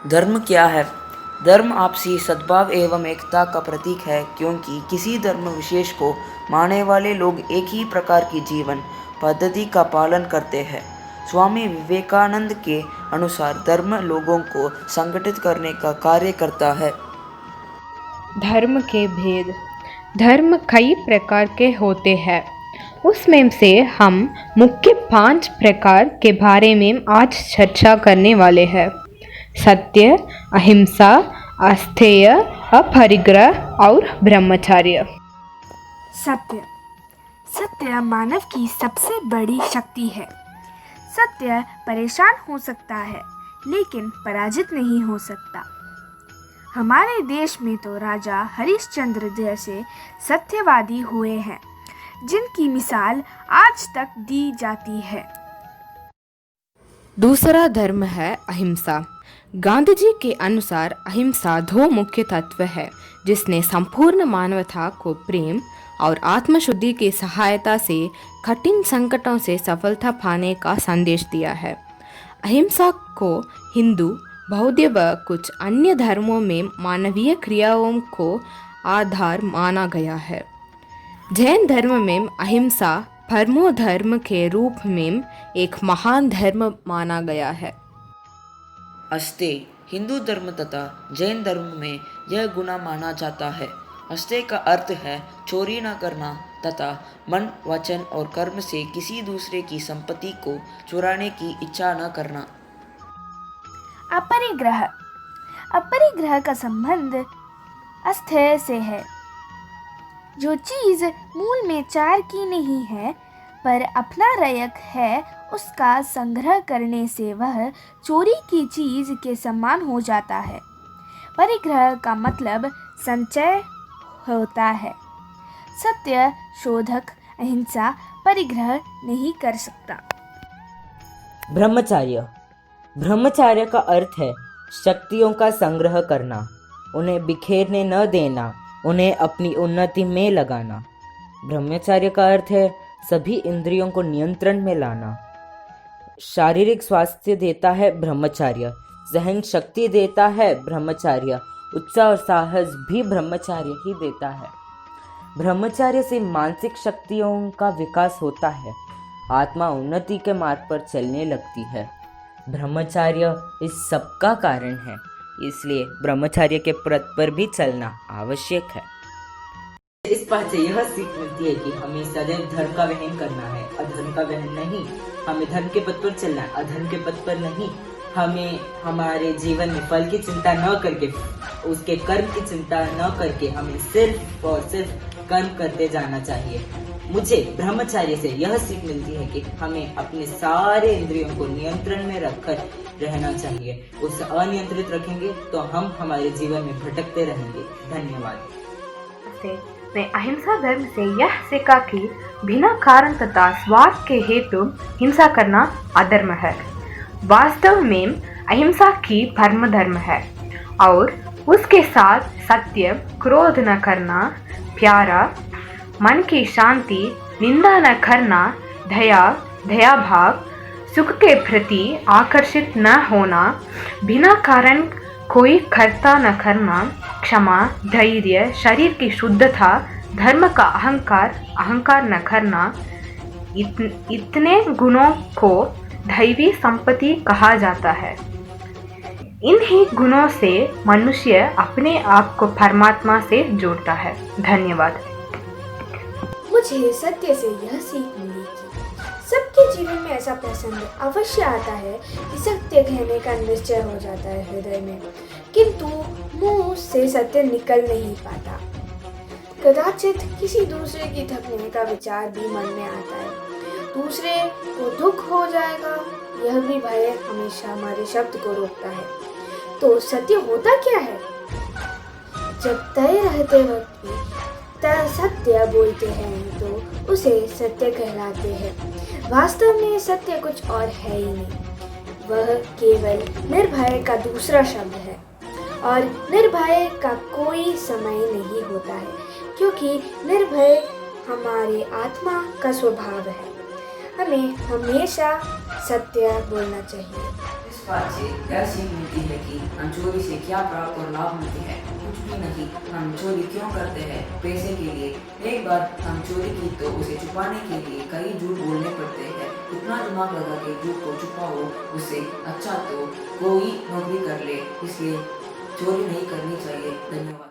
धर्म क्या है? धर्म आपसी सद्भाव एवं एकता का प्रतीक है, क्योंकि किसी धर्म विशेष को मानने वाले लोग एक ही प्रकार की जीवन पद्धति का पालन करते हैं। स्वामी विवेकानंद के अनुसार धर्म लोगों को संगठित करने का कार्य करता है। धर्म के भेद। धर्म कई प्रकार के होते हैं। उसमें से हम मुख्य 5 प्रकार के बारे में आज चर्चा करने वाले हैं। सत्य, अहिंसा, आस्थेय, अपरिग्रह और ब्रह्मचर्य। सत्य। सत्य मानव की सबसे बड़ी शक्ति है। सत्य परेशान हो सकता है, लेकिन पराजित नहीं हो सकता। हमारे देश में तो राजा हरिश्चंद्र जैसे सत्यवादी हुए हैं, जिनकी मिसाल आज तक दी जाती है। दूसरा धर्म है अहिंसा। गांधी जी के अनुसार अहिंसा 2 मुख्य तत्व है, जिसने संपूर्ण मानवता को प्रेम और आत्मशुद्धि की सहायता से कठिन संकटों से सफलता पाने का संदेश दिया है। अहिंसा को हिंदू, बौद्ध व कुछ अन्य धर्मों में मानवीय क्रियाओं को आधार माना गया है। जैन धर्म में अहिंसा परमो धर्म के रूप में एक महान धर्म माना गया है। अस्तेय हिंदू धर्म तथा जैन धर्म में यह गुना माना जाता है। अस्तेय का अर्थ है चोरी न करना तथा मन, वचन और कर्म से किसी दूसरे की संपत्ति को चुराने की इच्छा न करना। अपरिग्रह। अपरिग्रह का संबंध अस्तेय से है। जो चीज मूल में चार की नहीं है पर अपना रयक है, उसका संग्रह करने से वह चोरी की चीज के समान हो जाता है। परिग्रह का मतलब संचय होता है। सत्य शोधक अहिंसा परिग्रह नहीं कर सकता। ब्रह्मचर्य। ब्रह्मचर्य का अर्थ है शक्तियों का संग्रह करना, उन्हें बिखेरने न देना, उन्हें अपनी उन्नति में लगाना। ब्रह्मचर्य का अर्थ है सभी इंद्रियों को नियंत्रण में लाना। शारीरिक स्वास्थ्य देता है ब्रह्मचर्य, जहन शक्ति देता है ब्रह्मचर्य, उत्साह और साहस भी ब्रह्मचर्य ही देता है। ब्रह्मचर्य से मानसिक शक्तियों का विकास होता है, आत्मा उन्नति के मार्ग पर चलने लगती है। ब्रह्मचर्य इस सब का कारण है, इसलिए ब्रह्मचर्य के पथ पर भी चलना आवश्यक है। इस बात से यह सीख मिलती है कि हमें सदैव धर्म का वहन करना है, अधर्म का वहन नहीं। हमें धर्म के पथ पर चलना है, अधर्म के पथ पर नहीं। हमें हमारे जीवन में फल की चिंता न करके, उसके कर्म की चिंता न करके, हमें सिर्फ और सिर्फ कर्म करते जाना चाहिए। मुझे ब्रह्मचर्य से यह सीख मिलती है कि हमें अपने सारे इंद्रियों को नियंत्रण में रखकर रहना चाहिए। उसे अनियंत्रित रखेंगे तो हम हमारे जीवन में भटकते रहेंगे। धन्यवाद। मैं अहिंसा धर्म से यह सीखा कि बिना कारण तथा स्वार्थ के हेतु हिंसा करना अधर्म है। वास्तव में अहिंसा की परम धर्म है और उसके साथ सत्य, क्रोध न करना, प्यारा, मन की शांति, निंदा न करना, दया, दया भाव, सुख के प्रति आकर्षित न होना, बिना कारण कोई कर्ता न करना, क्षमा, धैर्य, शरीर की शुद्धता, धर्म का अहंकार न करना, इतने गुणों को दैवी संपत्ति कहा जाता है। इन्हीं गुणों से मनुष्य अपने आप को परमात्मा से जोड़ता है। धन्यवाद। मुझे सत्य से यह सीख मिली कि सबके जीवन में ऐसा प्रसंग अवश्य आता है कि सत्य कहने का निश्चय हो जाता है हृदय में, किंतु मुंह से सत्य निकल नहीं पाता। कदाचित किसी दूसरे की थकने का विचार भी मन में आता है, दूसरे को दुख हो जाएगा, यह भी भय हमेशा हमारे शब्द को रोकता है। तो सत्य होता क्या है? जब तय रहते वक्त भी सत्य बोलते हैं तो उसे सत्य कहलाते हैं। वास्तव में सत्य कुछ और है ही नहीं, वह केवल निर्भय का दूसरा शब्द है। और निर्भय का कोई समय नहीं होता है, क्योंकि निर्भय हमारे आत्मा का स्वभाव है। हमें हमेशा सत्य बोलना चाहिए। इस बात से यह सीख मिलती है कि हम चोरी से क्या प्राप्त और लाभ मिलते हैं, कुछ भी नहीं। हम चोरी क्यों करते हैं? पैसे के लिए। एक बार हम चोरी की तो उसे छुपाने के लिए कई झूठ बोलने पड़ते हैं। इतना दिमाग लगा के झूठ को छुपाओ, उससे अच्छा तो कोई नौकरी कर ले। इसलिए चोरी नहीं करनी चाहिए। धन्यवाद।